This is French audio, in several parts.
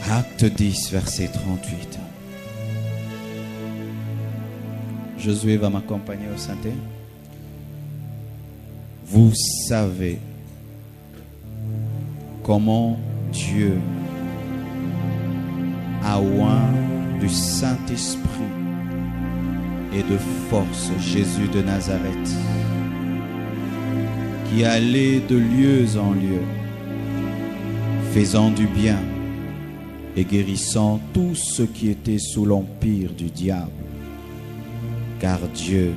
Acte 10, verset 38. Josué va m'accompagner au synthé. Vous savez comment Dieu a oint du Saint-Esprit et de force Jésus de Nazareth, qui allait de lieu en lieu, faisant du bien et guérissant tous ceux qui étaient sous l'empire du diable, car Dieu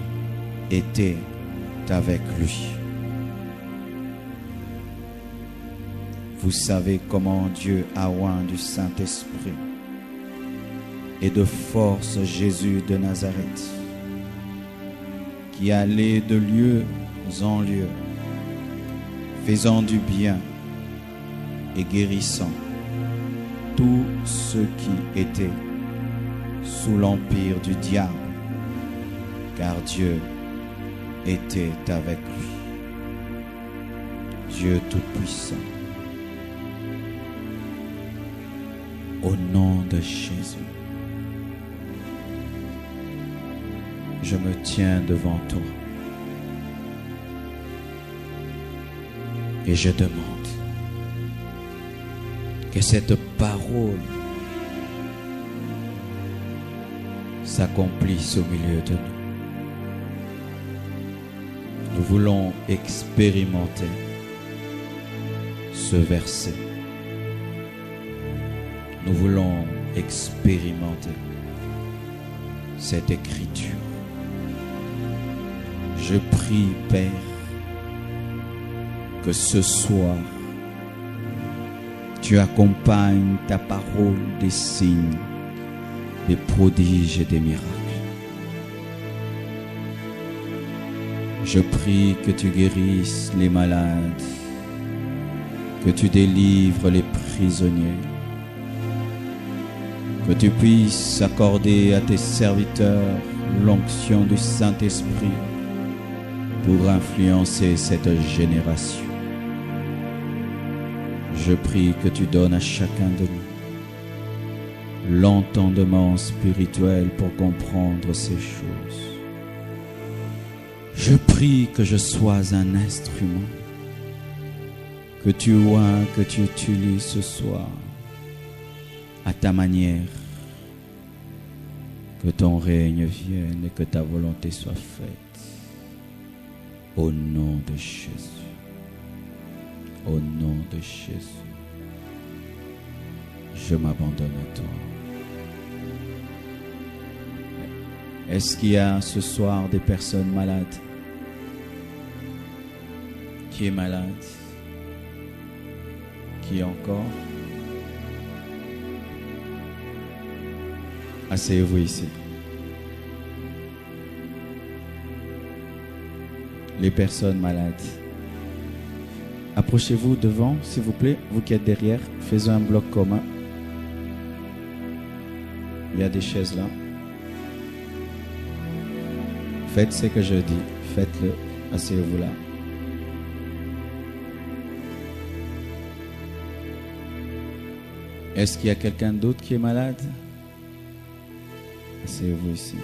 était avec lui. Vous savez comment Dieu a oint du Saint-Esprit et de force Jésus de Nazareth, qui allait de lieu en lieu, faisant du bien et guérissant tous ceux qui étaient sous l'empire du diable, car Dieu était avec lui. Dieu Tout-Puissant, au nom de Jésus, je me tiens devant toi et je demande que cette parole s'accomplisse au milieu de nous. Nous voulons expérimenter ce verset. Nous voulons expérimenter cette écriture. Je prie, Père, que ce soir, tu accompagnes ta parole des signes, des prodiges et des miracles. Je prie que tu guérisses les malades, que tu délivres les prisonniers, que tu puisses accorder à tes serviteurs l'onction du Saint-Esprit pour influencer cette génération. Je prie que tu donnes à chacun de nous l'entendement spirituel pour comprendre ces choses. Je prie que je sois un instrument, que tu oins, que tu utilises ce soir à ta manière, que ton règne vienne et que ta volonté soit faite. Au nom de Jésus. Au nom de Jésus, je m'abandonne à toi. Est-ce qu'il y a ce soir des personnes malades? Qui est malade? Qui encore? Asseyez-vous ici. Les personnes malades. Approchez-vous devant, s'il vous plaît. Vous qui êtes derrière, faisons un bloc commun. Il y a des chaises là. Faites ce que je dis. Faites-le. Asseyez-vous là. Est-ce qu'il y a quelqu'un d'autre qui est malade? Asseyez-vous ici.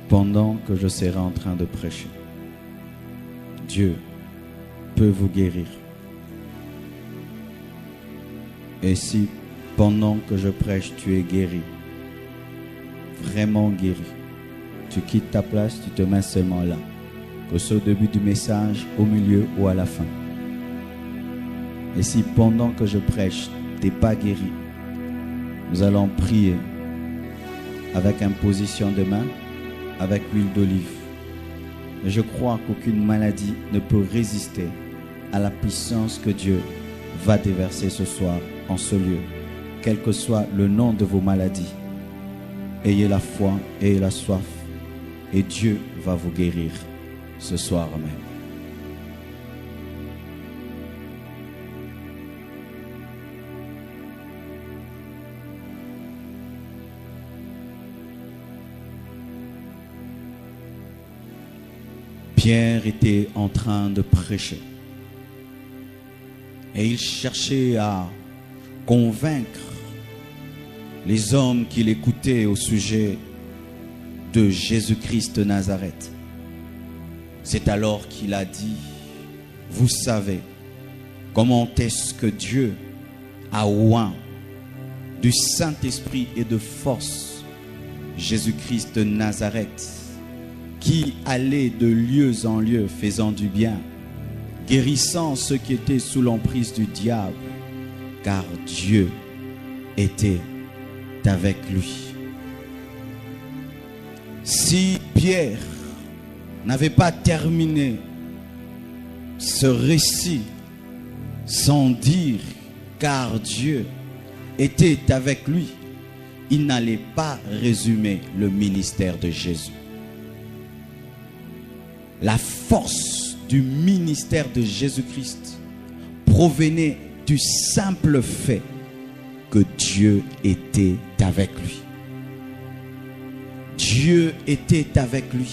Pendant que je serai en train de prêcher, Dieu peut vous guérir. Et si pendant que je prêche, tu es guéri, vraiment guéri, tu quittes ta place, tu te mets seulement là, que ce soit au début du message, au milieu ou à la fin. Et si pendant que je prêche, tu n'es pas guéri, nous allons prier avec imposition de main, avec l'huile d'olive. Mais je crois qu'aucune maladie ne peut résister à la puissance que Dieu va déverser ce soir en ce lieu. Quel que soit le nom de vos maladies, ayez la foi, ayez la soif, et Dieu va vous guérir ce soir même. Pierre était en train de prêcher. Et il cherchait à convaincre les hommes qui l'écoutaient au sujet de Jésus-Christ de Nazareth. C'est alors qu'il a dit, vous savez comment est-ce que Dieu a oint du Saint-Esprit et de force Jésus-Christ de Nazareth, qui allait de lieu en lieu faisant du bien, guérissant ceux qui étaient sous l'emprise du diable, car Dieu était avec lui. Si Pierre n'avait pas terminé ce récit sans dire car Dieu était avec lui, il n'allait pas résumer le ministère de Jésus. La force du ministère de Jésus-Christ provenait du simple fait que Dieu était avec lui. Dieu était avec lui.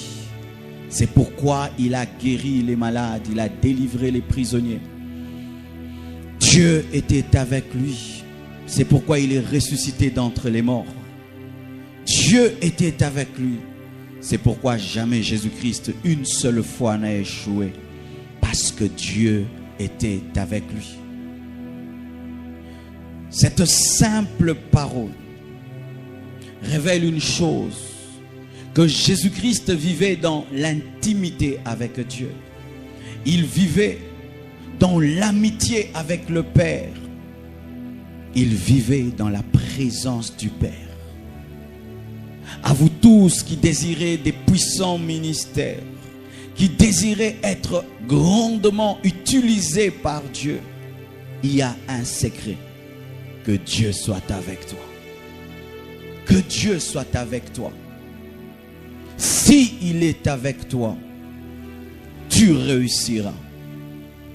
C'est pourquoi il a guéri les malades, il a délivré les prisonniers. Dieu était avec lui. C'est pourquoi il est ressuscité d'entre les morts. Dieu était avec lui. C'est pourquoi jamais Jésus-Christ une seule fois n'a échoué. Parce que Dieu était avec lui. Cette simple parole révèle une chose, que Jésus-Christ vivait dans l'intimité avec Dieu. Il vivait dans l'amitié avec le Père. Il vivait dans la présence du Père. À vous tous qui désirez des puissants ministères, qui désirez être grandement utilisés par Dieu, il y a un secret. Que Dieu soit avec toi. Que Dieu soit avec toi. Si il est avec toi, tu réussiras.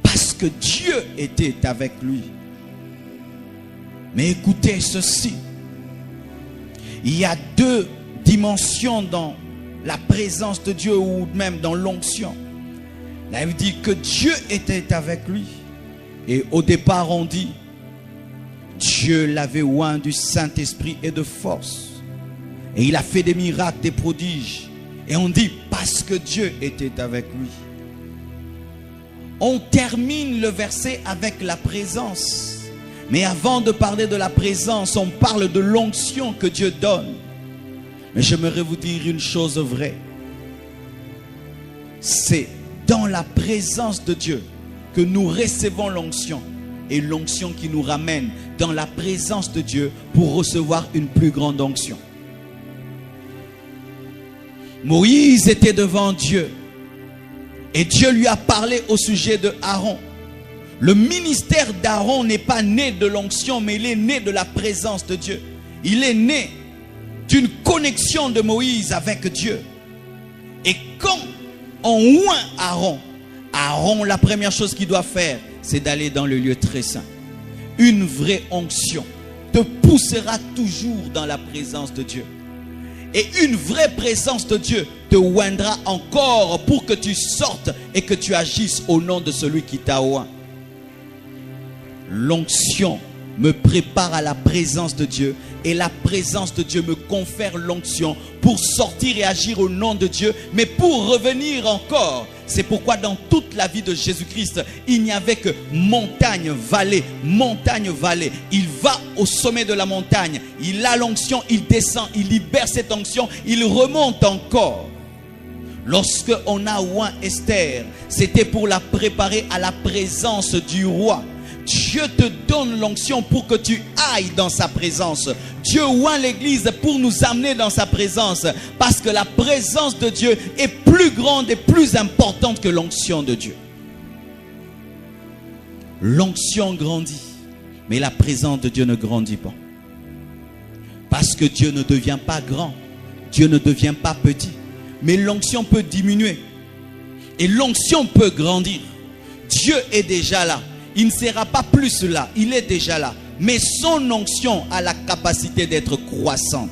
Parce que Dieu était avec lui. Mais écoutez ceci. Il y a deux dimensions dans la présence de Dieu ou même dans l'onction. Là, il dit que Dieu était avec lui. Et au départ, on dit Dieu l'avait oint du Saint-Esprit et de force. Et il a fait des miracles, des prodiges. Et on dit parce que Dieu était avec lui. On termine le verset avec la présence. Mais avant de parler de la présence, on parle de l'onction que Dieu donne. Mais j'aimerais vous dire une chose vraie. C'est dans la présence de Dieu que nous recevons l'onction. Et l'onction qui nous ramène dans la présence de Dieu pour recevoir une plus grande onction. Moïse était devant Dieu. Et Dieu lui a parlé au sujet de Aaron. Le ministère d'Aaron n'est pas né de l'onction, mais il est né de la présence de Dieu. Il est né d'une connexion de Moïse avec Dieu. Et quand on oint Aaron, Aaron, la première chose qu'il doit faire, c'est d'aller dans le lieu très saint. Une vraie onction te poussera toujours dans la présence de Dieu. Et une vraie présence de Dieu te oindra encore pour que tu sortes et que tu agisses au nom de celui qui t'a oint. L'onction me prépare à la présence de Dieu et la présence de Dieu me confère l'onction pour sortir et agir au nom de Dieu, mais pour revenir encore. C'est pourquoi dans toute la vie de Jésus-Christ, il n'y avait que montagne, vallée, montagne, vallée. Il va au sommet de la montagne, il a l'onction, il descend, il libère cette onction, il remonte encore. Lorsque on a oint Esther, c'était pour la préparer à la présence du roi. Dieu te donne l'onction pour que tu ailles dans sa présence. Dieu oint l'église pour nous amener dans sa présence. Parce que la présence de Dieu est plus grande et plus importante que l'onction de Dieu. L'onction grandit, mais la présence de Dieu ne grandit pas. Parce que Dieu ne devient pas grand. Dieu ne devient pas petit. Mais l'onction peut diminuer. Et l'onction peut grandir. Dieu est déjà là. Il ne sera pas plus là, il est déjà là. Mais son onction a la capacité d'être croissante.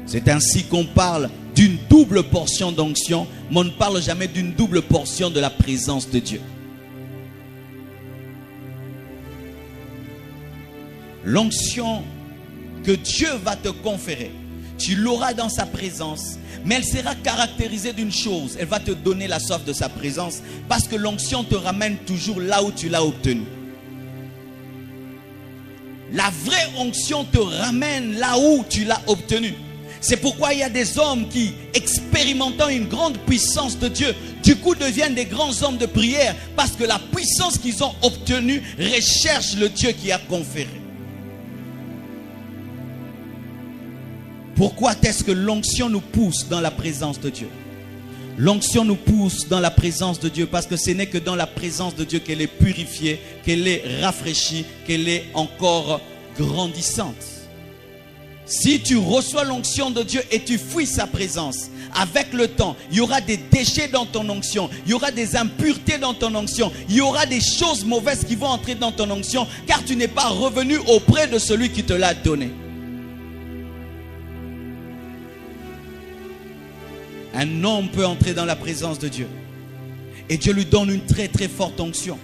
C'est ainsi qu'on parle d'une double portion d'onction, mais on ne parle jamais d'une double portion de la présence de Dieu. L'onction que Dieu va te conférer, tu l'auras dans sa présence, mais elle sera caractérisée d'une chose: elle va te donner la soif de sa présence, parce que l'onction te ramène toujours là où tu l'as obtenue. La vraie onction te ramène là où tu l'as obtenue. C'est pourquoi il y a des hommes qui, expérimentant une grande puissance de Dieu, du coup deviennent des grands hommes de prière, parce que la puissance qu'ils ont obtenue recherche le Dieu qui a conféré. Pourquoi est-ce que l'onction nous pousse dans la présence de Dieu? L'onction nous pousse dans la présence de Dieu parce que ce n'est que dans la présence de Dieu qu'elle est purifiée, qu'elle est rafraîchie, qu'elle est encore grandissante. Si tu reçois l'onction de Dieu et tu fuis sa présence, avec le temps, il y aura des déchets dans ton onction, il y aura des impuretés dans ton onction, il y aura des choses mauvaises qui vont entrer dans ton onction, car tu n'es pas revenu auprès de celui qui te l'a donné. Un homme peut entrer dans la présence de Dieu et Dieu lui donne une très très forte onction.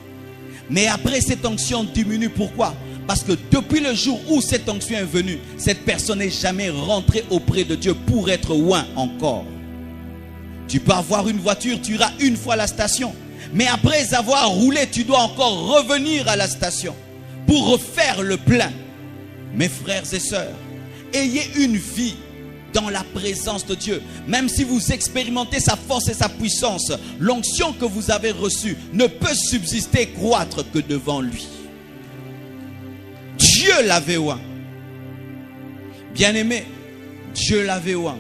Mais après, cette onction diminue. Pourquoi? Parce que depuis le jour où cette onction est venue, cette personne n'est jamais rentrée auprès de Dieu pour être oint encore. Tu peux avoir une voiture, tu iras une fois à la station, mais après avoir roulé, tu dois encore revenir à la station pour refaire le plein. Mes frères et sœurs, ayez une vie dans la présence de Dieu. Même si vous expérimentez sa force et sa puissance, l'onction que vous avez reçue ne peut subsister et croître que devant lui. Dieu l'avait oint. Bien-aimé, Dieu l'avait oint.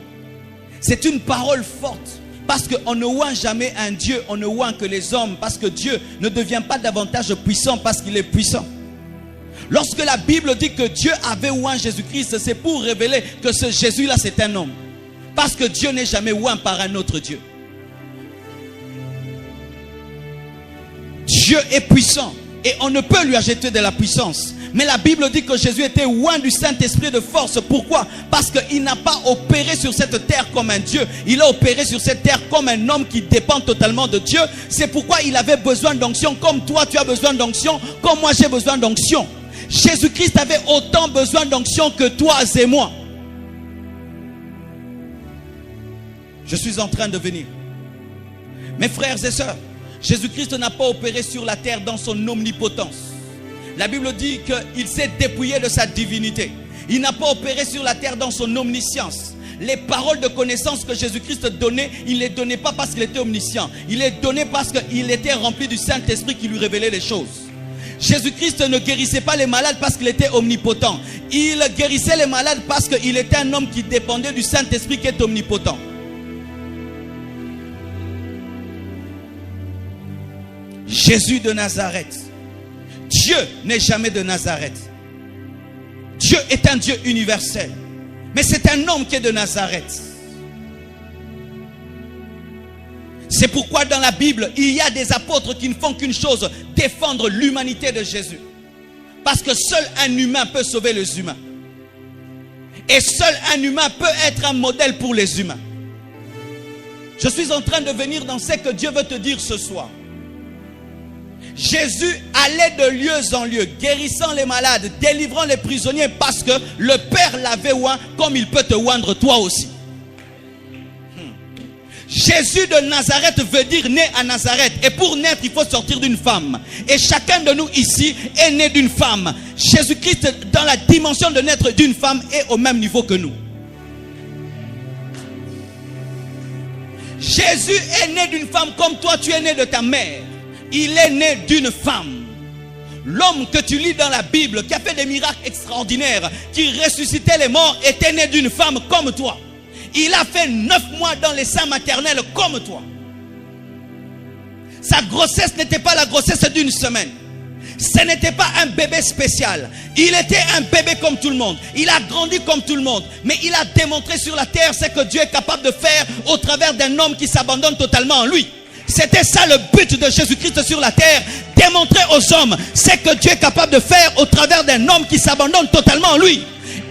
C'est une parole forte, parce qu'on ne oint jamais un Dieu, on ne oint que les hommes, parce que Dieu ne devient pas davantage puissant parce qu'il est puissant. Lorsque la Bible dit que Dieu avait oint Jésus-Christ, c'est pour révéler que ce Jésus-là, c'est un homme. Parce que Dieu n'est jamais oint par un autre Dieu. Dieu est puissant et on ne peut lui ajouter de la puissance. Mais la Bible dit que Jésus était oint du Saint-Esprit de force. Pourquoi? Parce qu'il n'a pas opéré sur cette terre comme un Dieu. Il a opéré sur cette terre comme un homme qui dépend totalement de Dieu. C'est pourquoi il avait besoin d'onction, comme toi tu as besoin d'onction, comme moi j'ai besoin d'onction. Jésus-Christ avait autant besoin d'onction que toi et moi. Je suis en train de venir. Mes frères et sœurs, Jésus-Christ n'a pas opéré sur la terre dans son omnipotence. La Bible dit qu'il s'est dépouillé de sa divinité. Il n'a pas opéré sur la terre dans son omniscience. Les paroles de connaissance que Jésus-Christ donnait, il ne les donnait pas parce qu'il était omniscient. Il les donnait parce qu'il était rempli du Saint-Esprit qui lui révélait les choses. Jésus-Christ ne guérissait pas les malades parce qu'il était omnipotent. Il guérissait les malades parce qu'il était un homme qui dépendait du Saint-Esprit qui est omnipotent. Jésus de Nazareth. Dieu n'est jamais de Nazareth. Dieu est un Dieu universel. Mais c'est un homme qui est de Nazareth. C'est pourquoi dans la Bible, il y a des apôtres qui ne font qu'une chose, défendre l'humanité de Jésus. Parce que seul un humain peut sauver les humains. Et seul un humain peut être un modèle pour les humains. Je suis en train de venir dans ce que Dieu veut te dire ce soir. Jésus allait de lieu en lieu, guérissant les malades, délivrant les prisonniers, parce que le Père l'avait oint comme il peut te oindre toi aussi. Jésus de Nazareth veut dire né à Nazareth. Et pour naître, il faut sortir d'une femme. Et chacun de nous ici est né d'une femme. Jésus-Christ, dans la dimension de naître d'une femme, est au même niveau que nous. Jésus est né d'une femme comme toi, tu es né de ta mère. Il est né d'une femme. L'homme que tu lis dans la Bible, qui a fait des miracles extraordinaires, qui ressuscitait les morts, était né d'une femme comme toi. Il a fait 9 mois dans les seins maternels comme toi. Sa grossesse n'était pas la grossesse d'une semaine. Ce n'était pas un bébé spécial. Il était un bébé comme tout le monde. Il a grandi comme tout le monde. Mais il a démontré sur la terre ce que Dieu est capable de faire au travers d'un homme qui s'abandonne totalement en lui. C'était ça le but de Jésus-Christ sur la terre. Démontrer aux hommes ce que Dieu est capable de faire au travers d'un homme qui s'abandonne totalement en lui.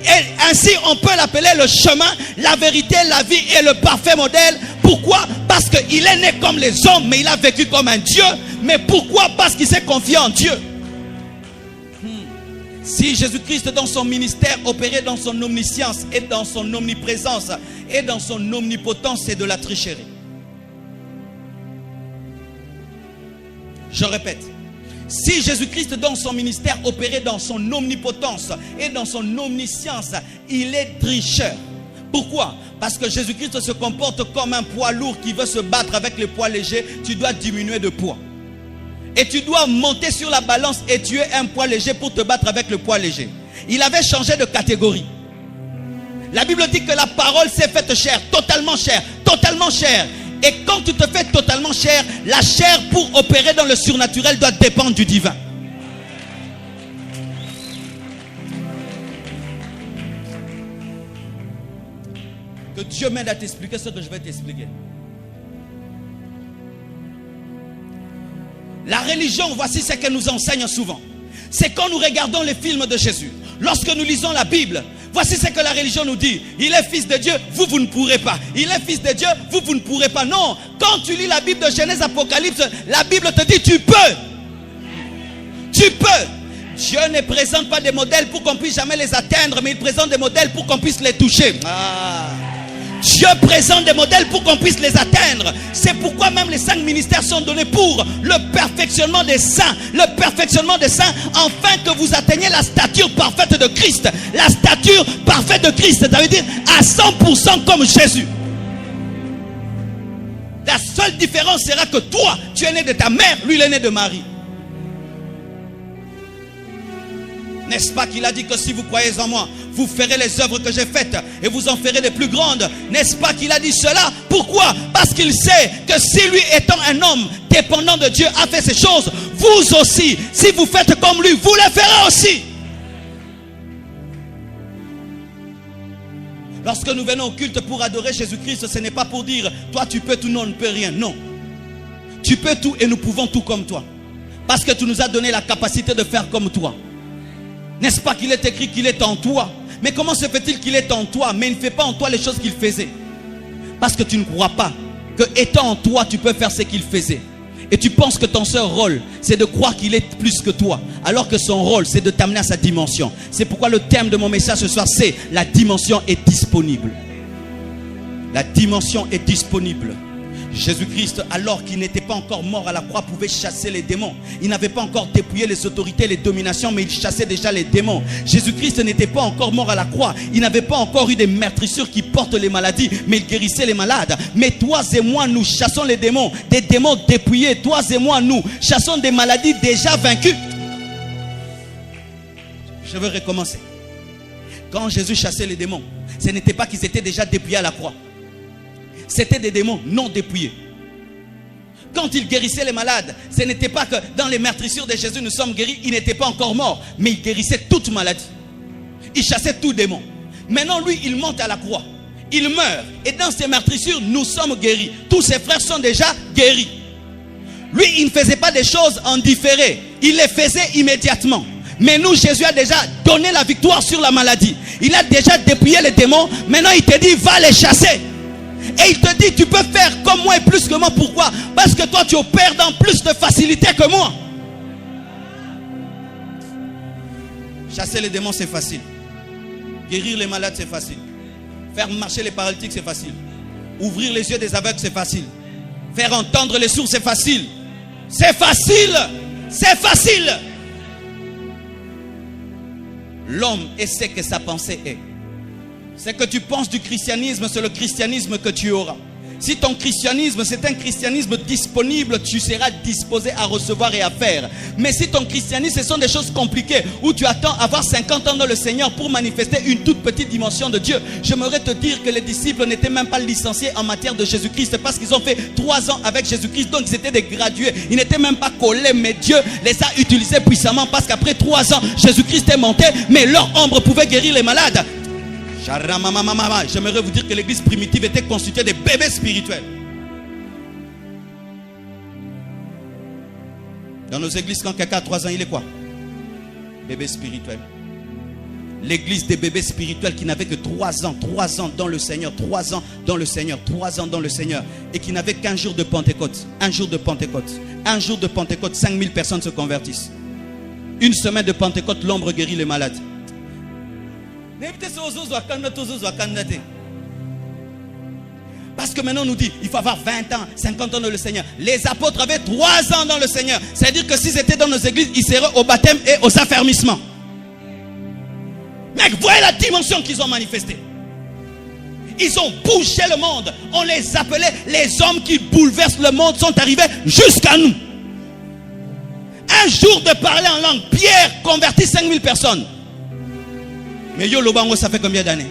Et ainsi, on peut l'appeler le chemin, la vérité, la vie et le parfait modèle. Pourquoi? Parce qu'il est né comme les hommes, mais il a vécu comme un Dieu. Mais pourquoi? Parce qu'il s'est confié en Dieu. Si Jésus-Christ dans son ministère opérait dans son omniscience et dans son omniprésence et dans son omnipotence, c'est de la tricherie. Je répète. Si Jésus-Christ dans son ministère opérait dans son omnipotence et dans son omniscience, il est tricheur. Pourquoi? Parce que Jésus-Christ se comporte comme un poids lourd qui veut se battre avec les poids légers. Tu dois diminuer de poids. Et tu dois monter sur la balance et tuer un poids léger pour te battre avec le poids léger. Il avait changé de catégorie. La Bible dit que la parole s'est faite chair, totalement chair, totalement chair. Et quand tu te fais totalement chair, la chair pour opérer dans le surnaturel doit dépendre du divin. Que Dieu m'aide à t'expliquer ce que je vais t'expliquer. La religion, voici ce qu'elle nous enseigne souvent. C'est quand nous regardons les films de Jésus. Lorsque nous lisons la Bible, voici ce que la religion nous dit. Il est fils de Dieu, vous ne pourrez pas. Il est fils de Dieu, vous ne pourrez pas. Non, quand tu lis la Bible de Genèse, Apocalypse, la Bible te dit tu peux. Tu peux. Dieu ne présente pas des modèles pour qu'on puisse jamais les atteindre, mais il présente des modèles pour qu'on puisse les toucher. Dieu présente des modèles pour qu'on puisse les atteindre. C'est pourquoi même les 5 ministères sont donnés pour le perfectionnement des saints. Le perfectionnement des saints, afin que vous atteigniez la stature parfaite de Christ. La stature parfaite de Christ, ça veut dire à 100% comme Jésus. La seule différence sera que toi, tu es né de ta mère, lui il est né de Marie. N'est-ce pas qu'il a dit que si vous croyez en moi, vous ferez les œuvres que j'ai faites et vous en ferez des plus grandes. N'est-ce pas qu'il a dit cela? Pourquoi? Parce qu'il sait que si lui étant un homme dépendant de Dieu a fait ces choses, vous aussi, si vous faites comme lui, vous les ferez aussi. Lorsque nous venons au culte pour adorer Jésus-Christ, ce n'est pas pour dire toi tu peux tout, non on ne peut rien. Non. Tu peux tout et nous pouvons tout comme toi. Parce que tu nous as donné la capacité de faire comme toi. N'est-ce pas qu'il est écrit qu'il est en toi? Mais comment se fait-il qu'il est en toi, mais il ne fait pas en toi les choses qu'il faisait? Parce que tu ne crois pas que étant en toi, tu peux faire ce qu'il faisait. Et tu penses que ton seul rôle, c'est de croire qu'il est plus que toi. Alors que son rôle, c'est de t'amener à sa dimension. C'est pourquoi le thème de mon message ce soir, c'est la dimension est disponible. La dimension est disponible. Jésus-Christ, alors qu'il n'était pas encore mort à la croix, pouvait chasser les démons. Il n'avait pas encore dépouillé les autorités, les dominations, mais il chassait déjà les démons. Jésus-Christ n'était pas encore mort à la croix. Il n'avait pas encore eu des meurtrissures qui portent les maladies, mais il guérissait les malades. Mais toi et moi, nous chassons les démons, des démons dépouillés. Toi et moi, nous chassons des maladies déjà vaincues. Je veux recommencer. Quand Jésus chassait les démons, ce n'était pas qu'ils étaient déjà dépouillés à la croix. C'était des démons non dépouillés. Quand il guérissait les malades, ce n'était pas que dans les meurtrissures de Jésus nous sommes guéris. Il n'était pas encore mort, mais il guérissait toute maladie. Il chassait tout démon. Maintenant lui il monte à la croix. Il meurt. Et dans ces meurtrissures nous sommes guéris. Tous ses frères sont déjà guéris. Lui il ne faisait pas des choses en différé. Il les faisait immédiatement. Mais nous, Jésus a déjà donné la victoire sur la maladie. Il a déjà dépouillé les démons. Maintenant il te dit va les chasser. Et il te dit tu peux faire comme moi et plus que moi. Pourquoi? Parce que toi tu opères dans plus de facilité que moi. Chasser les démons c'est facile. Guérir les malades c'est facile. Faire marcher les paralytiques c'est facile. Ouvrir les yeux des aveugles c'est facile. Faire entendre les sourds c'est facile. C'est facile. C'est facile. L'homme est ce que sa pensée est. Ce que tu penses du christianisme, c'est le christianisme que tu auras. Si ton christianisme, c'est un christianisme disponible, tu seras disposé à recevoir et à faire. Mais si ton christianisme, ce sont des choses compliquées, où tu attends avoir 50 ans dans le Seigneur pour manifester une toute petite dimension de Dieu, j'aimerais te dire que les disciples n'étaient même pas licenciés en matière de Jésus-Christ, parce qu'ils ont fait 3 ans avec Jésus-Christ, donc ils étaient des gradués. Ils n'étaient même pas collés, mais Dieu les a utilisés puissamment, parce qu'après 3 ans, Jésus-Christ est monté, mais leur ombre pouvait guérir les malades. J'aimerais vous dire que l'église primitive était constituée de bébés spirituels. Dans nos églises, quand quelqu'un a 3 ans, il est quoi? Bébé spirituel. L'église des bébés spirituels qui n'avaient que 3 ans dans le Seigneur, 3 ans dans le Seigneur, 3 ans dans le Seigneur, et qui n'avaient qu'un jour de Pentecôte. Un jour de Pentecôte. Un jour de Pentecôte, 5000 personnes se convertissent. Une semaine de Pentecôte, l'ombre guérit les malades. Parce que maintenant on nous dit, il faut avoir 20 ans, 50 ans dans le Seigneur. Les apôtres avaient 3 ans dans le Seigneur. C'est-à-dire que s'ils étaient dans nos églises, ils seraient au baptême et aux affermissements. Mec, voyez la dimension qu'ils ont manifestée. Ils ont bougé le monde. On les appelait les hommes qui bouleversent le monde, sont arrivés jusqu'à nous. Un jour de parler en langue, Pierre convertit 5000 personnes. Mais Yo Lobango, ça fait combien d'années?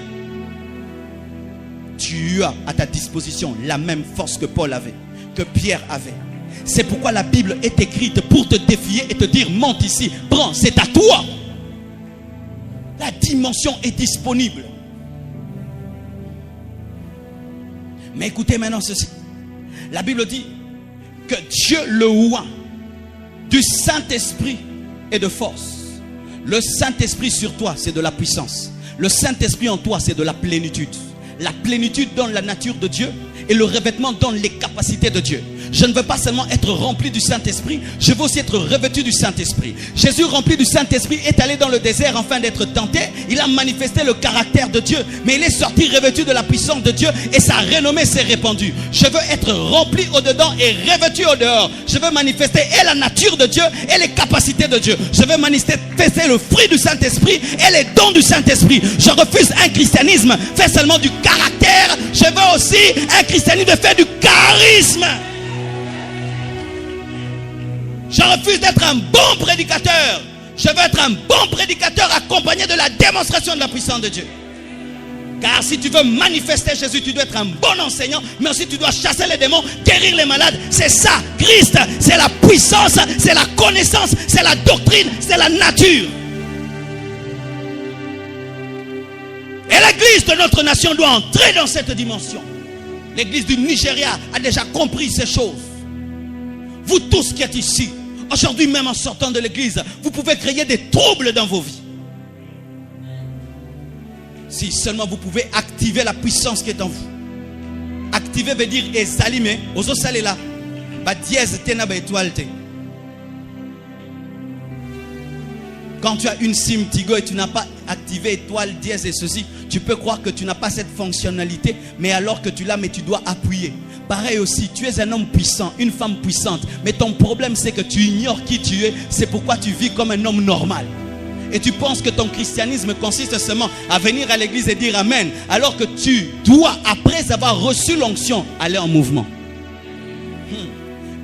Tu as à ta disposition la même force que Paul avait, que Pierre avait. C'est pourquoi la Bible est écrite pour te défier et te dire, monte ici, prends, c'est à toi. La dimension est disponible. Mais écoutez maintenant ceci. La Bible dit que Dieu le oint du Saint-Esprit et de force. Le Saint-Esprit sur toi, c'est de la puissance. Le Saint-Esprit en toi, c'est de la plénitude. La plénitude donne la nature de Dieu et le revêtement donne les capacités de Dieu. Je ne veux pas seulement être rempli du Saint-Esprit, je veux aussi être revêtu du Saint-Esprit. Jésus, rempli du Saint-Esprit, est allé dans le désert afin d'être tenté. Il a manifesté le caractère de Dieu, mais il est sorti revêtu de la puissance de Dieu et sa renommée s'est répandue. Je veux être rempli au-dedans et revêtu au-dehors. Je veux manifester et la nature de Dieu et les capacités de Dieu. Je veux manifester le fruit du Saint-Esprit et les dons du Saint-Esprit. Je refuse un christianisme fait seulement du caractère. Je veux aussi un christianisme fait du charisme. Je refuse d'être un bon prédicateur. Je veux être un bon prédicateur accompagné de la démonstration de la puissance de Dieu. Car si tu veux manifester Jésus, tu dois être un bon enseignant, mais aussi tu dois chasser les démons, guérir les malades. C'est ça, Christ. C'est la puissance, c'est la connaissance, c'est la doctrine, c'est la nature. Et l'église de notre nation doit entrer dans cette dimension. L'église du Nigeria a déjà compris ces choses. Vous tous qui êtes ici, aujourd'hui même en sortant de l'église, vous pouvez créer des troubles dans vos vies. Si seulement vous pouvez activer la puissance qui est en vous. Activer veut dire exalimer. Ozo salela. Ba dièse tena ba étoile te. Quand tu as une SIM Tigo et tu n'as pas activé étoile, dièse et ceci, tu peux croire que tu n'as pas cette fonctionnalité, mais alors que tu l'as, mais tu dois appuyer. Pareil aussi, tu es un homme puissant, une femme puissante, mais ton problème c'est que tu ignores qui tu es, c'est pourquoi tu vis comme un homme normal. Et tu penses que ton christianisme consiste seulement à venir à l'église et dire Amen, alors que tu dois, après avoir reçu l'onction, aller en mouvement.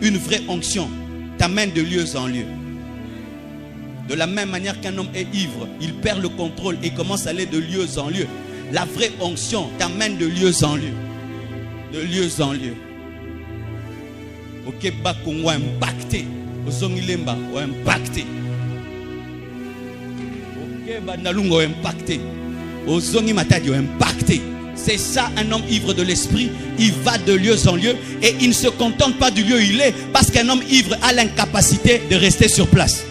Une vraie onction t'amène de lieu en lieu. De la même manière qu'un homme est ivre, il perd le contrôle et commence à aller de lieu en lieu. La vraie onction t'amène de lieu en lieu. De lieu en lieu. Ok, Bakongo a impacté. Ozongilemba a impacté. Ok, Banalungo a impacté. Ozongi Matadi a impacté. C'est ça un homme ivre de l'esprit. Il va de lieu en lieu et il ne se contente pas du lieu où il est, parce qu'un homme ivre a l'incapacité de rester sur place.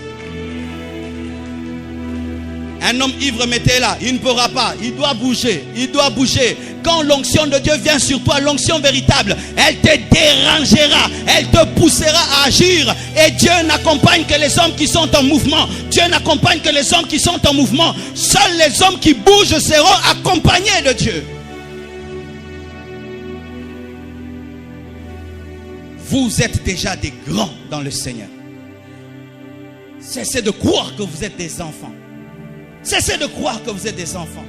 Un homme ivre, mettez là, il ne pourra pas, il doit bouger, il doit bouger. Quand l'onction de Dieu vient sur toi, l'onction véritable, elle te dérangera, elle te poussera à agir. Et Dieu n'accompagne que les hommes qui sont en mouvement. Dieu n'accompagne que les hommes qui sont en mouvement. Seuls les hommes qui bougent seront accompagnés de Dieu. Vous êtes déjà des grands dans le Seigneur. Cessez de croire que vous êtes des enfants. Cessez de croire que vous êtes des enfants.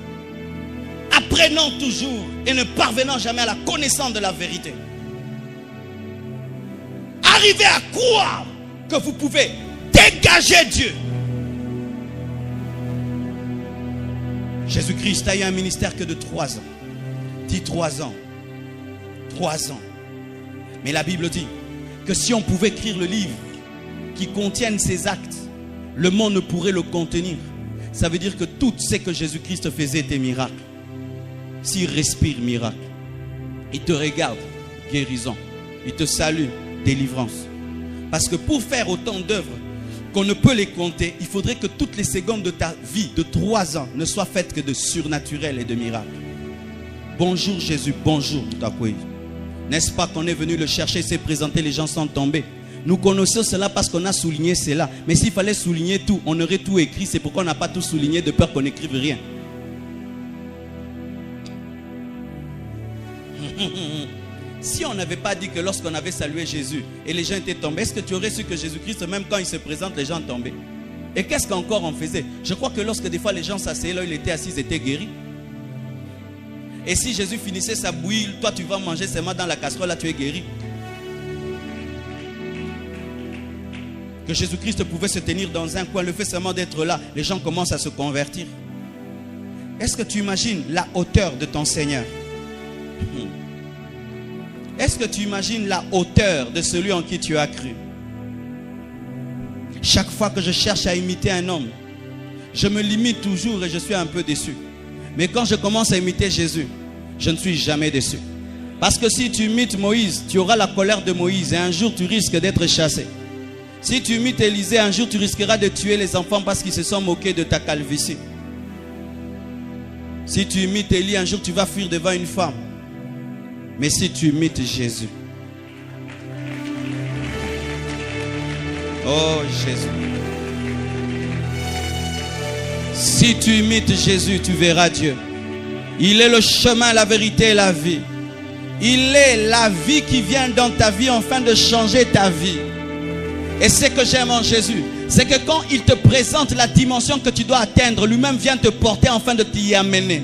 Apprenant toujours et ne parvenant jamais à la connaissance de la vérité. Arrivez à croire que vous pouvez dégager Dieu. Jésus-Christ a eu un ministère que de 3 ans. Dis 3 ans. 3 ans. Mais la Bible dit que si on pouvait écrire le livre qui contienne ses actes, le monde ne pourrait le contenir. Ça veut dire que tout ce que Jésus-Christ faisait était miracle. S'il respire, miracle. Il te regarde, guérison. Il te salue, délivrance. Parce que pour faire autant d'œuvres, qu'on ne peut les compter, il faudrait que toutes les secondes de ta vie de 3 ans ne soient faites que de surnaturel et de miracles. Bonjour Jésus, bonjour Takoui. N'est-ce pas qu'on est venu le chercher, il s'est présenté, les gens sont tombés. Nous connaissons cela parce qu'on a souligné cela. Mais s'il fallait souligner tout, on aurait tout écrit. C'est pourquoi on n'a pas tout souligné de peur qu'on n'écrive rien. Si on n'avait pas dit que lorsqu'on avait salué Jésus et les gens étaient tombés, est-ce que tu aurais su que Jésus-Christ, même quand il se présente, les gens tombaient? Et qu'est-ce qu'encore on faisait? Je crois que lorsque des fois les gens s'asseyaient, là il était assis, ils étaient guéris. Et si Jésus finissait sa bouillie, toi tu vas manger seulement dans la casserole, là tu es guéri. Que Jésus-Christ pouvait se tenir dans un coin, le fait seulement d'être là, les gens commencent à se convertir. Est-ce que tu imagines la hauteur de ton Seigneur? Est-ce que tu imagines la hauteur de celui en qui tu as cru? Chaque fois que je cherche à imiter un homme, je me limite toujours et je suis un peu déçu. Mais quand je commence à imiter Jésus, je ne suis jamais déçu. Parce que si tu imites Moïse, tu auras la colère de Moïse et un jour tu risques d'être chassé. Si tu imites Élisée, un jour tu risqueras de tuer les enfants parce qu'ils se sont moqués de ta calvitie. Si tu imites Élie, un jour tu vas fuir devant une femme. Mais si tu imites Jésus, oh Jésus, si tu imites Jésus, tu verras Dieu. Il est le chemin, la vérité et la vie. Il est la vie qui vient dans ta vie afin de changer ta vie. Et ce que j'aime en Jésus, c'est que quand il te présente la dimension que tu dois atteindre, lui-même vient te porter afin de t'y amener.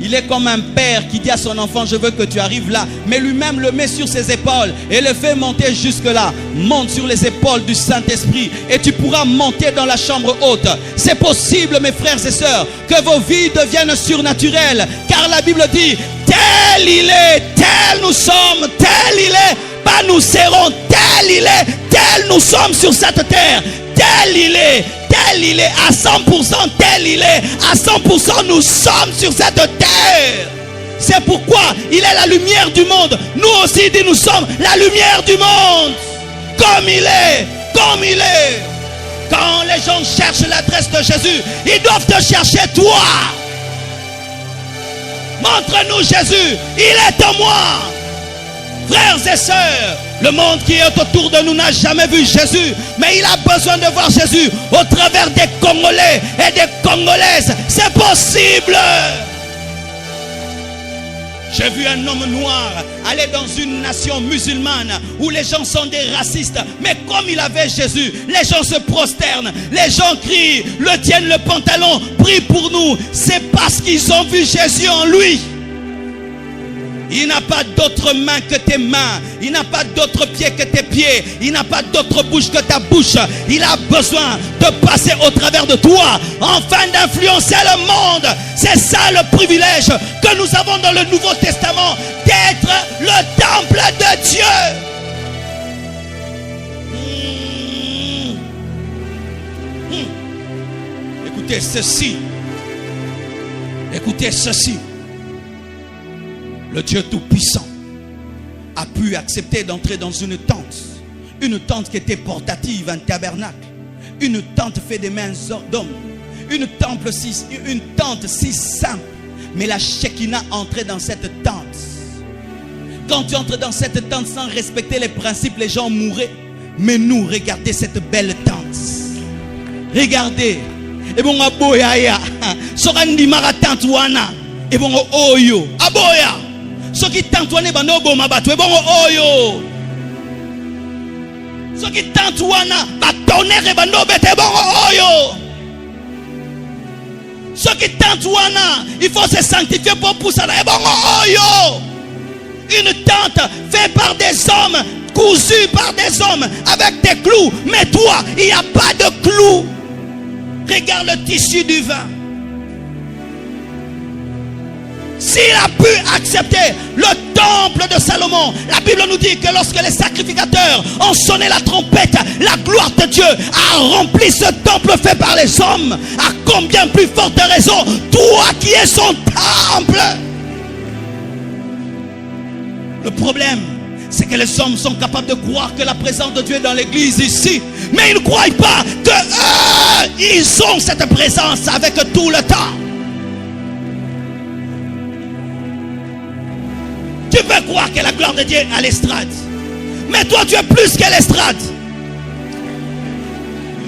Il est comme un père qui dit à son enfant, je veux que tu arrives là. Mais lui-même le met sur ses épaules et le fait monter jusque là. Monte sur les épaules du Saint-Esprit et tu pourras monter dans la chambre haute. C'est possible, mes frères et sœurs, que vos vies deviennent surnaturelles. Car la Bible dit, tel il est, tel nous sommes, tel il est, pas nous serons, tel il est, tel nous sommes sur cette terre, tel il est à 100%, tel il est à 100%, nous sommes sur cette terre. C'est pourquoi il est la lumière du monde. Nous aussi, nous sommes la lumière du monde. Comme il est, comme il est. Quand les gens cherchent l'adresse de Jésus, ils doivent te chercher toi. Montre-nous Jésus, il est en moi. Frères et sœurs, le monde qui est autour de nous n'a jamais vu Jésus, mais il a besoin de voir Jésus au travers des Congolais et des Congolaises. C'est possible. J'ai vu un homme noir aller dans une nation musulmane où les gens sont des racistes, mais comme il avait Jésus, les gens se prosternent, les gens crient, le tiennent le pantalon, prient pour nous. C'est parce qu'ils ont vu Jésus en lui. Il n'a pas d'autre main que tes mains. Il n'a pas d'autre pied que tes pieds. Il n'a pas d'autre bouche que ta bouche. Il a besoin de passer au travers de toi afin d'influencer le monde. C'est ça le privilège que nous avons dans le Nouveau Testament, d'être le temple de Dieu. Écoutez ceci. Écoutez ceci. Le Dieu Tout-Puissant a pu accepter d'entrer dans une tente qui était portative, un tabernacle, une tente faite des mains d'hommes, une tente si simple, mais la Shekinah entrait dans cette tente. Quand tu entres dans cette tente sans respecter les principes, les gens mourraient. Mais nous, regardez cette belle tente. Regardez. Et bon, aboya, sorandi mara tente wana. Et bon, oyo, aboya. Ce qui t'antoine banobo mabatwe bon oyo. Ce qui t'antoine batonere banobe te bon oyo. Ce qui t'antoine, il faut se sanctifier pour pousser là bon oyo. Une tente faite par des hommes, cousue par des hommes avec des clous. Mais toi, il n'y a pas de clous. Regarde le tissu du vin. S'il a pu accepter le temple de Salomon, la Bible nous dit que lorsque les sacrificateurs ont sonné la trompette, la gloire de Dieu a rempli ce temple fait par les hommes. À combien plus forte raison, toi qui es son temple. Le problème, C'est que les hommes sont capables de croire que la présence de Dieu est dans l'église ici. Mais ils ne croient pas que eux, ils ont cette présence avec tout le temps. Tu peux croire que la gloire de Dieu est à l'estrade. Mais toi, tu es plus que l'estrade.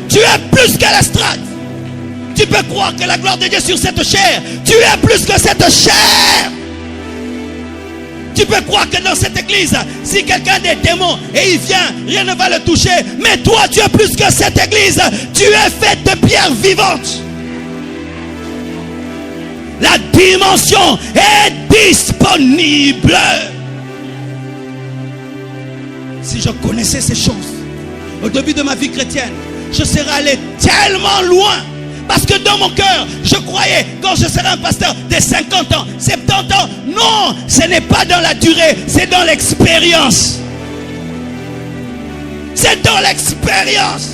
Tu es plus que l'estrade. Tu peux croire que la gloire de Dieu est sur cette chair. Tu es plus que cette chair. Tu peux croire que dans cette église, si quelqu'un a des démons et il vient, rien ne va le toucher. Mais toi, tu es plus que cette église. Tu es fait de pierres vivantes. La dimension est disponible. Si je connaissais ces choses au début de ma vie chrétienne, je serais allé tellement loin. Parce que dans mon cœur, je croyais, quand je serai un pasteur de 50 ans, 70 ans, non, ce n'est pas dans la durée, c'est dans l'expérience. C'est dans l'expérience.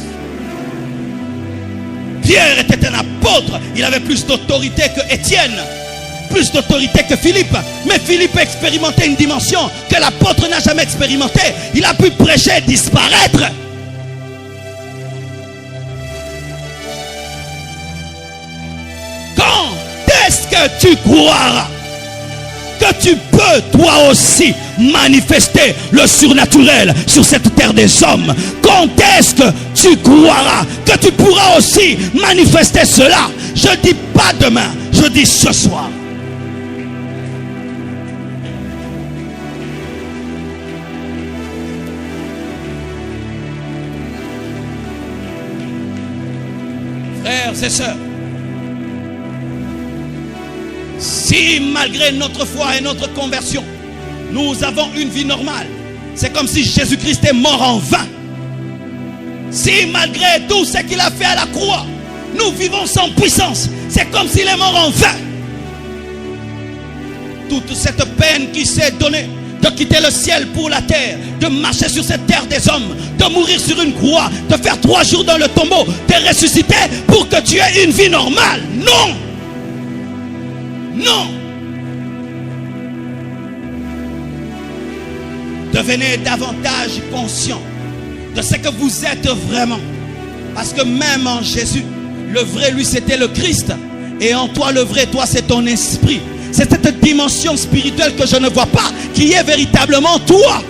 Pierre était un apôtre, il avait plus d'autorité que Étienne, plus d'autorité que Philippe. Mais Philippe a expérimenté une dimension que l'apôtre n'a jamais expérimentée. Il a pu prêcher et disparaître. Est-ce que tu croiras que tu peux toi aussi manifester le surnaturel sur cette terre des hommes? Quand est-ce que tu croiras que tu pourras aussi manifester cela? Je dis pas demain, je dis ce soir. Frères et sœurs, si malgré notre foi et notre conversion, nous avons une vie normale, c'est comme si Jésus-Christ est mort en vain. Si malgré tout ce qu'il a fait à la croix, nous vivons sans puissance, c'est comme s'il est mort en vain. Toute cette peine qui s'est donnée de quitter le ciel pour la terre, de marcher sur cette terre des hommes, de mourir sur une croix, de faire 3 jours dans le tombeau, de ressusciter pour que tu aies une vie normale. Non! Non. Devenez davantage conscient de ce que vous êtes vraiment. Parce que même en Jésus, le vrai lui c'était le Christ. Et en toi le vrai, toi c'est ton esprit. C'est cette dimension spirituelle que je ne vois pas qui est véritablement toi.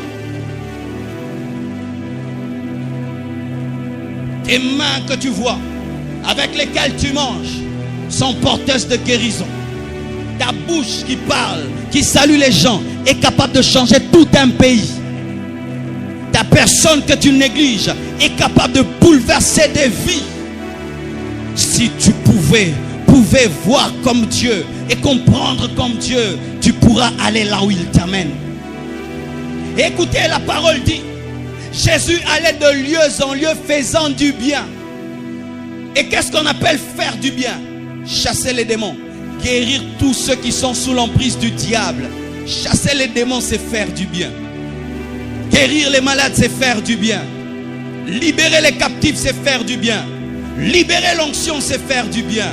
Tes mains que tu vois, avec lesquelles tu manges, sont porteuses de guérison. Ta bouche qui parle, qui salue les gens, est capable de changer tout un pays. Ta personne que tu négliges est capable de bouleverser des vies. Si tu pouvais voir comme Dieu et comprendre comme Dieu, tu pourras aller là où il t'amène. Écoutez, la parole dit, Jésus allait de lieu en lieu faisant du bien. Et qu'est-ce qu'on appelle faire du bien? Chasser les démons. Guérir tous ceux qui sont sous l'emprise du diable. Chasser les démons, c'est faire du bien. Guérir les malades, c'est faire du bien. Libérer les captifs, c'est faire du bien. Libérer l'onction, c'est faire du bien.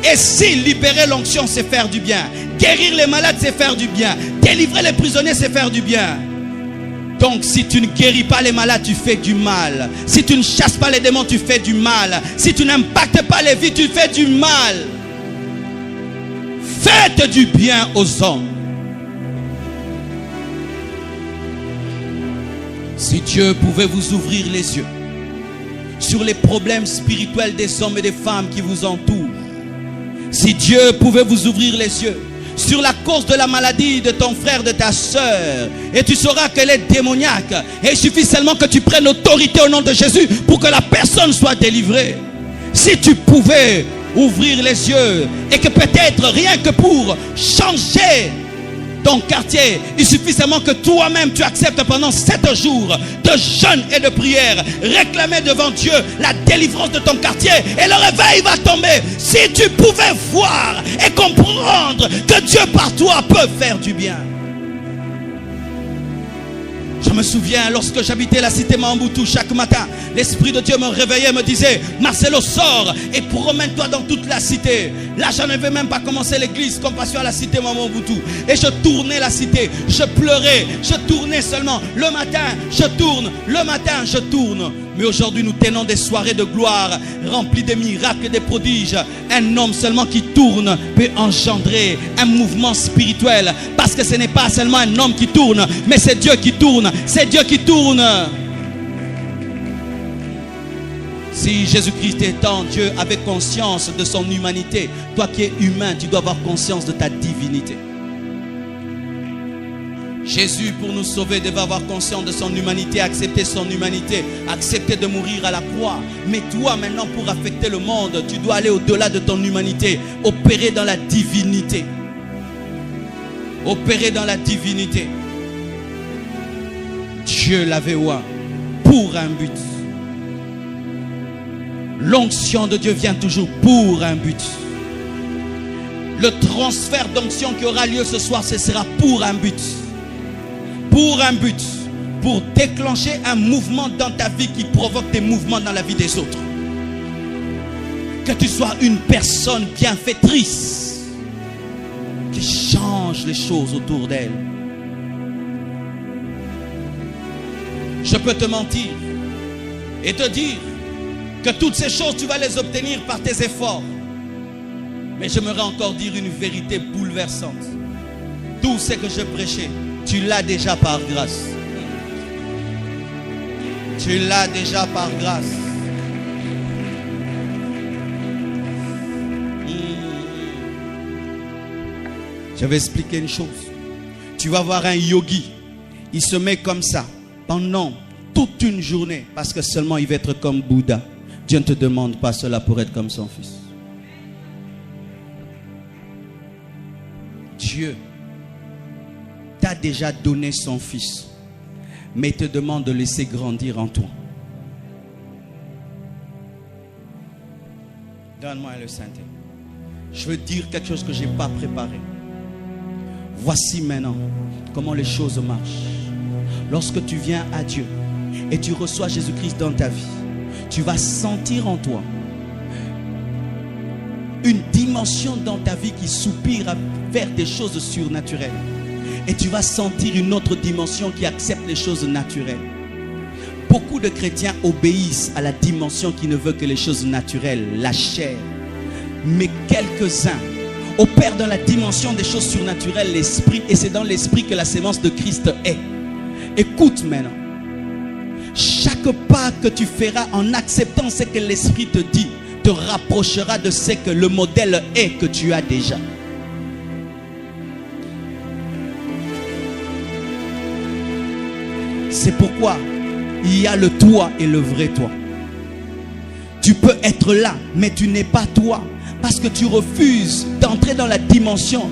Et si libérer l'onction, c'est faire du bien, guérir les malades, c'est faire du bien, délivrer les prisonniers, c'est faire du bien. Donc si tu ne guéris pas les malades, tu fais du mal. Si tu ne chasses pas les démons, tu fais du mal. Si tu n'impactes pas les vies, tu fais du mal. Faites du bien aux hommes. Si Dieu pouvait vous ouvrir les yeux sur les problèmes spirituels des hommes et des femmes qui vous entourent, si Dieu pouvait vous ouvrir les yeux sur la cause de la maladie de ton frère, de ta soeur, et tu sauras qu'elle est démoniaque, et il suffit seulement que tu prennes autorité au nom de Jésus pour que la personne soit délivrée. Si tu pouvais ouvrir les yeux et que peut-être rien que pour changer ton quartier, il suffit seulement que toi-même tu acceptes pendant 7 jours de jeûne et de prière, réclamer devant Dieu la délivrance de ton quartier et le réveil va tomber. Si tu pouvais voir et comprendre que Dieu par toi peut faire du bien. Je me souviens lorsque j'habitais la cité Mambutu, chaque matin, l'Esprit de Dieu me réveillait et me disait: Marcelo, sors et promène-toi dans toute la cité. Là, je n'avais même pas commencé l'église Compassion à la cité Mambutu. Et je tournais la cité, je pleurais, je tournais seulement. Le matin, je tourne, le matin, je tourne. Mais aujourd'hui, nous tenons des soirées de gloire remplies de miracles et de prodiges. Un homme seulement qui tourne peut engendrer un mouvement spirituel. Parce que ce n'est pas seulement un homme qui tourne, mais c'est Dieu qui tourne. C'est Dieu qui tourne. Si Jésus-Christ étant Dieu avait conscience de son humanité, toi qui es humain, tu dois avoir conscience de ta divinité. Jésus, pour nous sauver, devait avoir conscience de son humanité, accepter son humanité, accepter de mourir à la croix. Mais toi, maintenant, pour affecter le monde, tu dois aller au-delà de ton humanité, opérer dans la divinité. Opérer dans la divinité. Dieu l'avait oint pour un but. L'onction de Dieu vient toujours pour un but. Le transfert d'onction qui aura lieu ce soir, ce sera pour un but. Pour un but. Pour déclencher un mouvement dans ta vie qui provoque des mouvements dans la vie des autres. Que tu sois une personne bienfaitrice qui change les choses autour d'elle. Je peux te mentir et te dire que toutes ces choses, tu vas les obtenir par tes efforts. Mais j'aimerais encore dire une vérité bouleversante. Tout ce que je prêchais, tu l'as déjà par grâce. Tu l'as déjà par grâce. Je vais expliquer une chose. Tu vas voir un yogi. Il se met comme ça pendant toute une journée parce que seulement il veut être comme Bouddha. Dieu ne te demande pas cela pour être comme son fils. Dieu t'a déjà donné son fils, mais il te demande de laisser grandir en toi. Donne-moi le synthé. Je veux dire quelque chose que je n'ai pas préparé. Voici maintenant comment les choses marchent. Lorsque tu viens à Dieu et tu reçois Jésus-Christ dans ta vie, tu vas sentir en toi une dimension dans ta vie qui soupire vers des choses surnaturelles. Et tu vas sentir une autre dimension qui accepte les choses naturelles. Beaucoup de chrétiens obéissent à la dimension qui ne veut que les choses naturelles, la chair. Mais quelques-uns opèrent dans la dimension des choses surnaturelles, l'esprit. Et c'est dans l'esprit que la sémence de Christ est. Écoute maintenant. Chaque pas que tu feras en acceptant ce que l'esprit te dit, te rapprochera de ce que le modèle est que tu as déjà. C'est pourquoi il y a le toi et le vrai toi. Tu peux être là, mais tu n'es pas toi. Parce que tu refuses d'entrer dans la dimension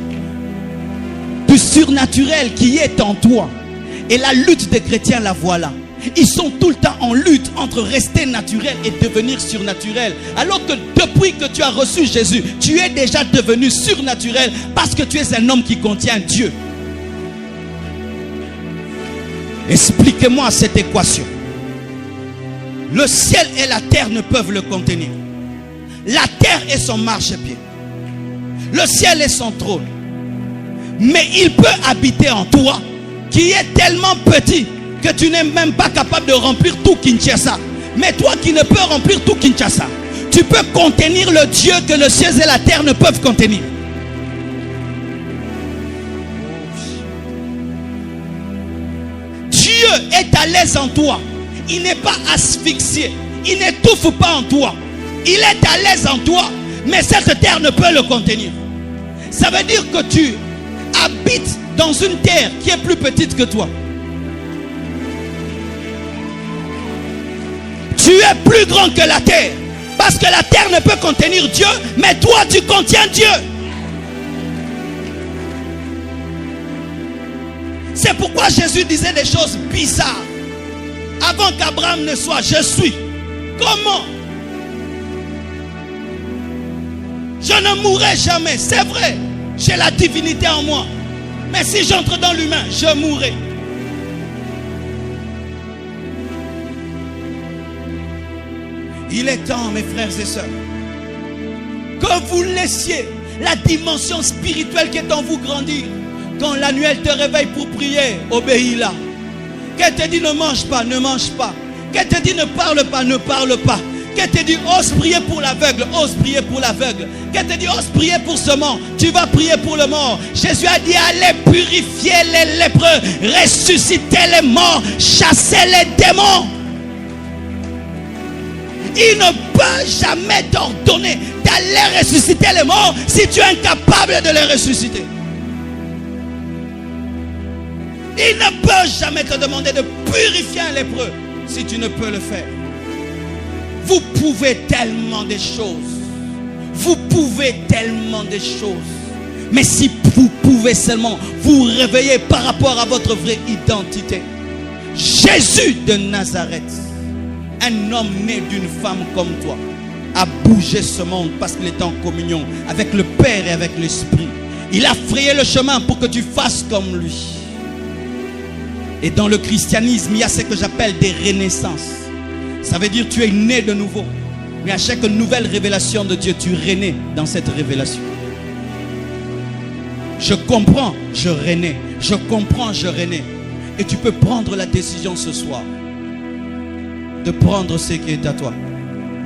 du surnaturel qui est en toi. Et la lutte des chrétiens, la voilà. Ils sont tout le temps en lutte entre rester naturel et devenir surnaturel. Alors que depuis que tu as reçu Jésus, tu es déjà devenu surnaturel parce que tu es un homme qui contient Dieu. Expliquez-moi cette équation. Le ciel et la terre ne peuvent le contenir. La terre est son marchepied. Le ciel est son trône. Mais il peut habiter en toi, qui est tellement petit que tu n'es même pas capable de remplir tout Kinshasa. Mais toi qui ne peux remplir tout Kinshasa, tu peux contenir le Dieu que le ciel et la terre ne peuvent contenir. Dieu est à l'aise en toi. Il n'est pas asphyxié. Il n'étouffe pas en toi. Il est à l'aise en toi. Mais cette terre ne peut le contenir. Ça veut dire que tu habites dans une terre qui est plus petite que toi. Tu es plus grand que la terre. Parce que la terre ne peut contenir Dieu. Mais toi tu contiens Dieu. C'est pourquoi Jésus disait des choses bizarres. Avant qu'Abraham ne soit, je suis. Comment? Je ne mourrai jamais. C'est vrai. J'ai la divinité en moi. Mais si j'entre dans l'humain, je mourrai. Il est temps, mes frères et sœurs, que vous laissiez la dimension spirituelle qui est en vous grandir. Quand l'annuel te réveille pour prier, obéis-la. Qu'elle te dit ne mange pas, ne mange pas. Qu'elle te dit ne parle pas, ne parle pas. Qu'elle te dit ose prier pour l'aveugle, ose prier pour l'aveugle. Qu'elle te dit ose prier pour ce mort, tu vas prier pour le mort. Jésus a dit allez purifier les lépreux, ressusciter les morts, chasser les démons. Il ne peut jamais t'ordonner d'aller ressusciter les morts si tu es incapable de les ressusciter. Il ne peut jamais te demander de purifier un lépreux si tu ne peux le faire. Vous pouvez tellement des choses. Vous pouvez tellement des choses. Mais si vous pouvez seulement vous réveiller par rapport à votre vraie identité. Jésus de Nazareth, un homme né d'une femme comme toi, a bougé ce monde parce qu'il était en communion avec le Père et avec l'Esprit. Il a frayé le chemin pour que tu fasses comme lui. Et dans le christianisme, il y a ce que j'appelle des renaissances. Ça veut dire que tu es né de nouveau. Mais à chaque nouvelle révélation de Dieu, tu renais dans cette révélation. Je comprends, je renais. Je comprends, je renais. Et tu peux prendre la décision ce soir de prendre ce qui est à toi.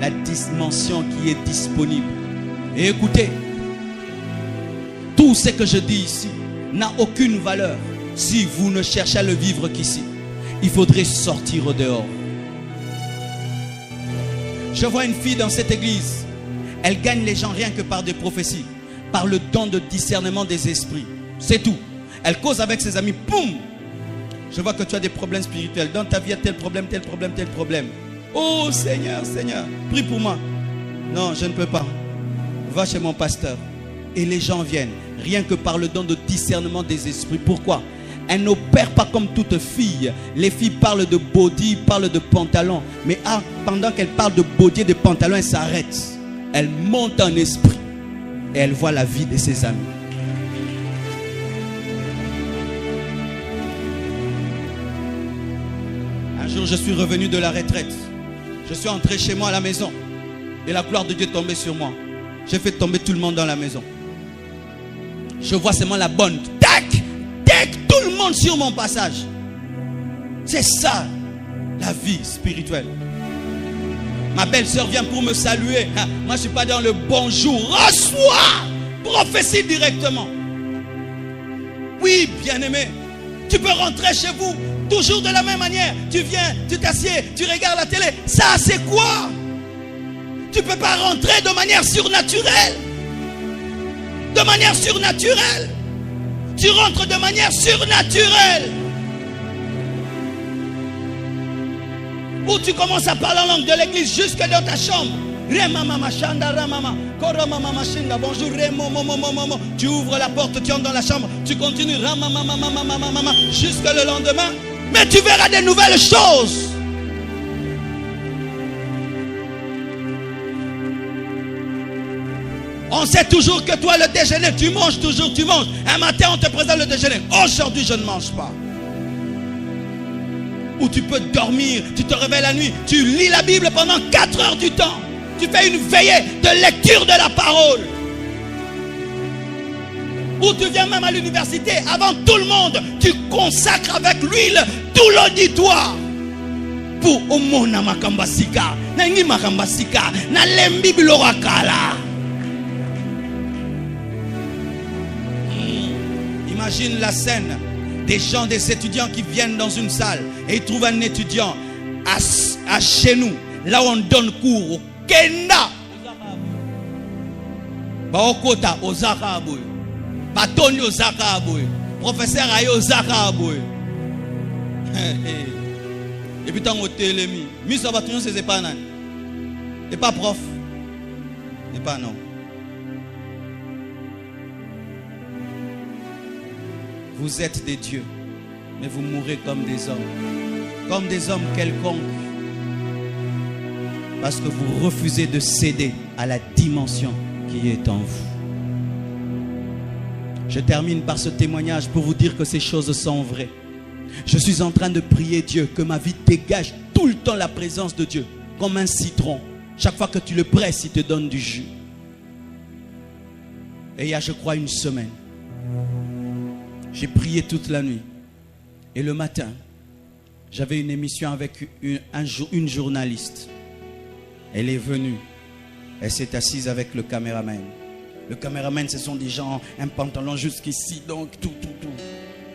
La dimension qui est disponible. Et écoutez, tout ce que je dis ici n'a aucune valeur si vous ne cherchez à le vivre qu'ici. Il faudrait sortir au dehors. Je vois une fille dans cette église. Elle gagne les gens rien que par des prophéties, par le don de discernement des esprits. C'est tout. Elle cause avec ses amis. Boum! Je vois que tu as des problèmes spirituels. Dans ta vie, il y a tel problème, tel problème, tel problème. Oh Seigneur, Seigneur, prie pour moi. Non, je ne peux pas. Va chez mon pasteur. Et les gens viennent, rien que par le don de discernement des esprits. Pourquoi? Elle n'opère pas comme toute fille. Les filles parlent de body, parlent de pantalon. Mais pendant qu'elle parle de body et de pantalon, elle s'arrête. Elle monte en esprit. Et elle voit la vie de ses amis. Un jour, je suis revenu de la retraite. Je suis entré chez moi à la maison. Et la gloire de Dieu est tombée sur moi. J'ai fait tomber tout le monde dans la maison. Je vois seulement la bonne. Tac! Tac! Tout le monde sur mon passage. C'est ça, la vie spirituelle. Ma belle-sœur vient pour me saluer. Moi, je ne suis pas dans le bonjour. Reçois! Prophétie directement. Oui, bien-aimé. Tu peux rentrer chez vous toujours de la même manière. Tu viens, tu t'assieds, tu regardes la télé. Ça, c'est quoi? Tu ne peux pas rentrer de manière surnaturelle. De manière surnaturelle. Tu rentres de manière surnaturelle. Ou tu commences à parler en langue de l'église jusque dans ta chambre. Bonjour. Tu ouvres la porte, tu entres dans la chambre. Tu continues jusque le lendemain. Mais tu verras des nouvelles choses. On sait toujours que toi, le déjeuner, tu manges toujours, tu manges. Un matin, on te présente le déjeuner. Aujourd'hui, je ne mange pas. Ou tu peux dormir, tu te réveilles la nuit, tu lis la Bible pendant 4 heures du temps. Tu fais une veillée de lecture de la parole. Ou tu viens même à l'université, avant tout le monde, tu consacres avec l'huile tout l'auditoire. Pour Omona Makambasika, Nangi Makambasika, Nalembi Bilorakala. Imagine la scène des gens, des étudiants qui viennent dans une salle et ils trouvent un étudiant à chez nous, là où on donne cours, au Kenda. Baokota, au Zakaboué. Batoni au Zakaboué. Professeur Ayo au Zakaboué. Et puis tant au télémi. Mis sur votre c'est pas nan. Et pas prof. Et pas non. Vous êtes des dieux, mais vous mourrez comme des hommes quelconques, parce que vous refusez de céder à la dimension qui est en vous. Je termine par ce témoignage pour vous dire que ces choses sont vraies. Je suis en train de prier Dieu que ma vie dégage tout le temps la présence de Dieu, comme un citron. Chaque fois que tu le presses, il te donne du jus. Et il y a, je crois, une semaine, j'ai prié toute la nuit. Et le matin, j'avais une émission avec une journaliste. Elle est venue. Elle s'est assise avec le caméraman. Le caméraman, ce sont des gens, un pantalon jusqu'ici, donc tout.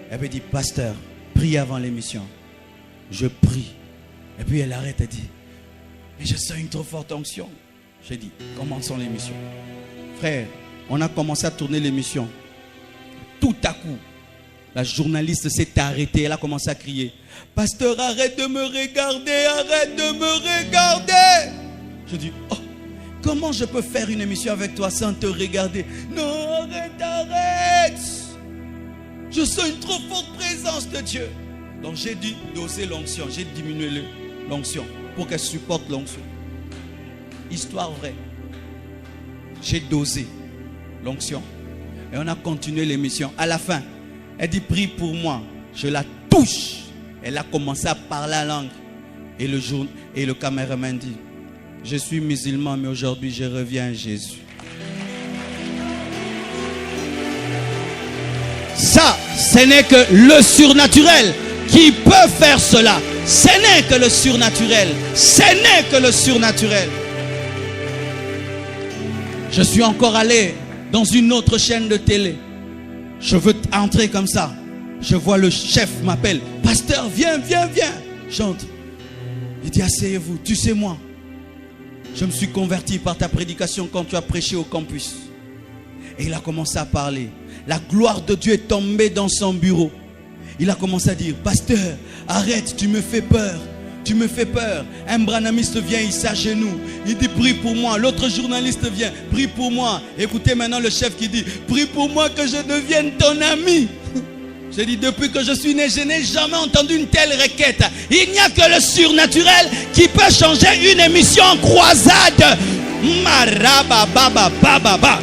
Elle me dit, pasteur, prie avant l'émission. Je prie. Et puis elle arrête, elle dit, mais je sens une trop forte onction. J'ai dit, commençons l'émission. Frère, on a commencé à tourner l'émission. Tout à coup, la journaliste s'est arrêtée. Elle a commencé à crier, pasteur, arrête de me regarder, arrête de me regarder. Je dis, oh, comment je peux faire une émission avec toi sans te regarder? Non, arrête. Je sens une trop forte présence de Dieu. Donc j'ai dû doser l'onction. J'ai diminué l'onction pour qu'elle supporte l'onction. Histoire vraie. J'ai dosé l'onction. Et on a continué l'émission. À la fin, elle dit, prie pour moi. Je la touche. Elle a commencé à parler la langue. Et le caméraman dit, je suis musulman, mais aujourd'hui je reviens à Jésus. Ça, ce n'est que le surnaturel qui peut faire cela. Ce n'est que le surnaturel. Ce n'est que le surnaturel. Je suis encore allé dans une autre chaîne de télé. Je veux entrer comme ça. Je vois le chef m'appelle. Pasteur, viens. Chante. Il dit, asseyez-vous. Tu sais moi, je me suis converti par ta prédication quand tu as prêché au campus. Et il a commencé à parler. La gloire de Dieu est tombée dans son bureau. Il a commencé à dire, pasteur, arrête, tu me fais peur. Tu me fais peur. Un branamiste vient, il s'agenouille. Il dit, prie pour moi. L'autre journaliste vient, prie pour moi. Écoutez maintenant le chef qui dit, prie pour moi que je devienne ton ami. J'ai dit, depuis que je suis né, je n'ai jamais entendu une telle requête. Il n'y a que le surnaturel qui peut changer une émission en croisade. Marabababababa.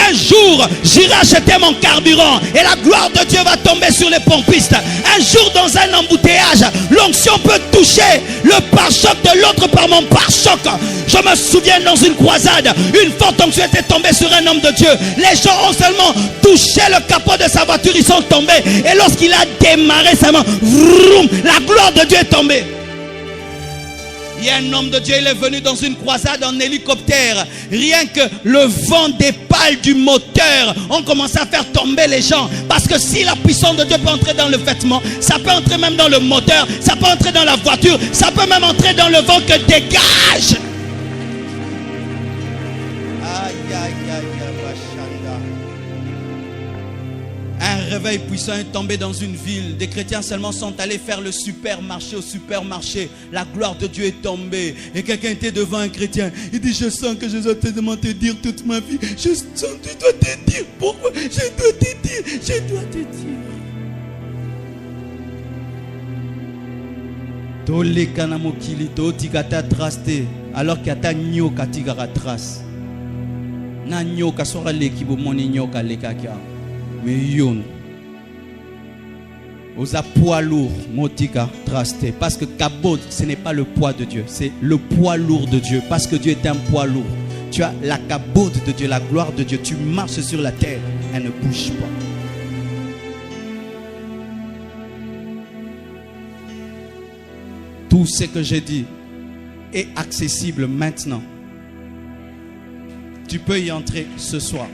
Un jour, j'irai acheter mon carburant et la gloire de Dieu va tomber sur les pompistes. Un jour, dans un embouteillage, l'onction peut toucher le pare-choc de l'autre par mon pare-choc. Je me souviens dans une croisade, une forte onction était tombée sur un homme de Dieu. Les gens ont seulement touché le capot de sa voiture, ils sont tombés. Et lorsqu'il a démarré sa main, vroom, la gloire de Dieu est tombée. Il y a un homme de Dieu, il est venu dans une croisade en hélicoptère. Rien que le vent des pales du moteur ont commencé à faire tomber les gens. Parce que si la puissance de Dieu peut entrer dans le vêtement, ça peut entrer même dans le moteur, ça peut entrer dans la voiture, ça peut même entrer dans le vent que dégage. Un réveil puissant est tombé dans une ville. Des chrétiens seulement sont allés faire le supermarché au supermarché. La gloire de Dieu est tombée. Et quelqu'un était devant un chrétien. Il dit, je sens que je dois tellement te dire toute ma vie. Je sens que tu dois te dire. Pourquoi? Je dois te dire. Je dois te dire. Tole kanamokili to tikata traste. Alors qu'il y a ta nyoka tigara trace. Na nyoka sora leki bo moni nyoka lekaka. Mais yon aux poids lourd motika trasté parce que kabod ce n'est pas le poids de Dieu, c'est le poids lourd de Dieu parce que Dieu est un poids lourd. Tu as la kabod de Dieu, la gloire de Dieu, tu marches sur la terre, elle ne bouge pas. Tout ce que j'ai dit est accessible maintenant. Tu peux y entrer ce soir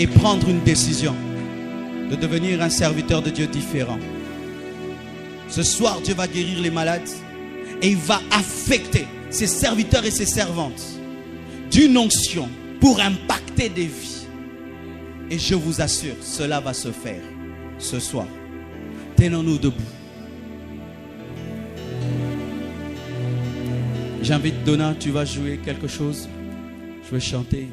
et prendre une décision de devenir un serviteur de Dieu différent. Ce soir, Dieu va guérir les malades et il va affecter ses serviteurs et ses servantes d'une onction pour impacter des vies. Et je vous assure, cela va se faire ce soir. Tenons-nous debout. J'invite Donna, tu vas jouer quelque chose. Je vais chanter.